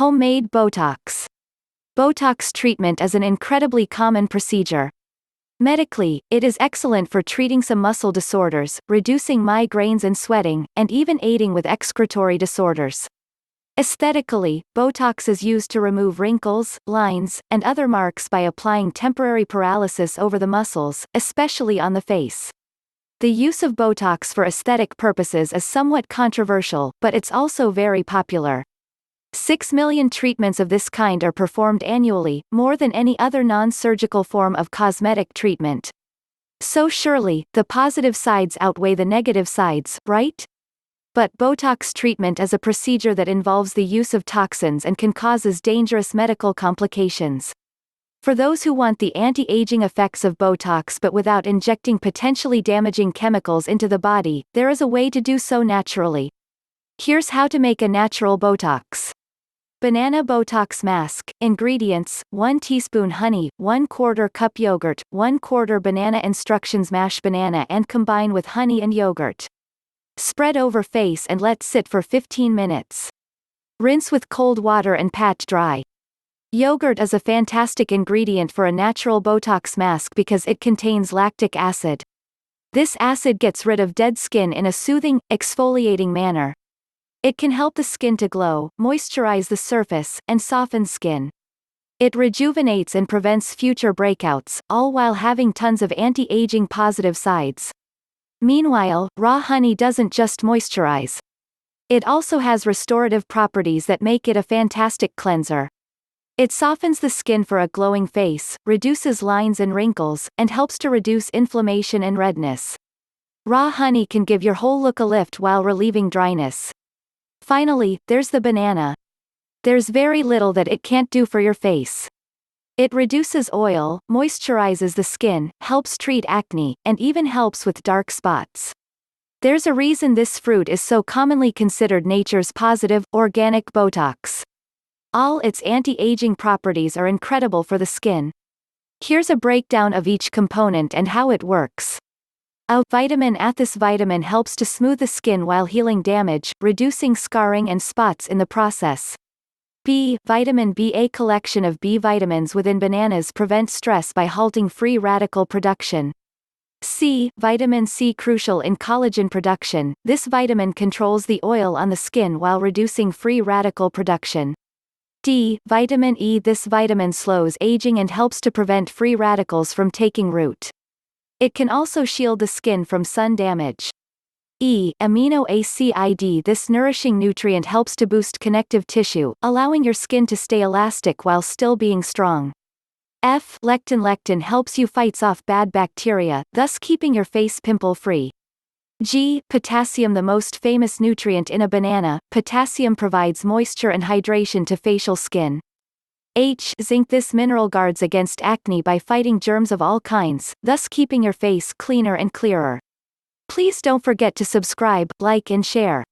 Homemade Botox. Botox treatment is an incredibly common procedure. Medically, it is excellent for treating some muscle disorders, reducing migraines and sweating, and even aiding with excretory disorders. Aesthetically, Botox is used to remove wrinkles, lines, and other marks by applying temporary paralysis over the muscles, especially on the face. The use of Botox for aesthetic purposes is somewhat controversial, but it's also very popular. 6 million treatments of this kind are performed annually, more than any other non-surgical form of cosmetic treatment. So surely, the positive sides outweigh the negative sides, right? But Botox treatment is a procedure that involves the use of toxins and can cause dangerous medical complications. For those who want the anti-aging effects of Botox but without injecting potentially damaging chemicals into the body, there is a way to do so naturally. Here's how to make a natural Botox. Banana Botox Mask. Ingredients: 1 teaspoon honey, 1/4 cup yogurt, 1/4 banana. Instructions: mash banana and combine with honey and yogurt. Spread over face and let sit for 15 minutes. Rinse with cold water and pat dry. Yogurt is a fantastic ingredient for a natural Botox mask because it contains lactic acid. This acid gets rid of dead skin in a soothing, exfoliating manner. It can help the skin to glow, moisturize the surface, and soften skin. It rejuvenates and prevents future breakouts, all while having tons of anti-aging positive sides. Meanwhile, raw honey doesn't just moisturize. It also has restorative properties that make it a fantastic cleanser. It softens the skin for a glowing face, reduces lines and wrinkles, and helps to reduce inflammation and redness. Raw honey can give your whole look a lift while relieving dryness. Finally, there's the banana. There's very little that it can't do for your face. It reduces oil, moisturizes the skin, helps treat acne, and even helps with dark spots. There's a reason this fruit is so commonly considered nature's positive, organic Botox. All its anti-aging properties are incredible for the skin. Here's a breakdown of each component and how it works. A. Vitamin A. This vitamin helps to smooth the skin while healing damage, reducing scarring and spots in the process. B. Vitamin B. A collection of B vitamins within bananas prevent stress by halting free radical production. C. Vitamin C. Crucial in collagen production, this vitamin controls the oil on the skin while reducing free radical production. D. Vitamin E. This vitamin slows aging and helps to prevent free radicals from taking root. It can also shield the skin from sun damage. E. Amino acid. This nourishing nutrient helps to boost connective tissue, allowing your skin to stay elastic while still being strong. F. Lectin. Lectin helps you fights off bad bacteria, thus keeping your face pimple-free. G. Potassium. The most famous nutrient in a banana, potassium provides moisture and hydration to facial skin. H. Zinc. This mineral guards against acne by fighting germs of all kinds, thus keeping your face cleaner and clearer. Please don't forget to subscribe, like and share.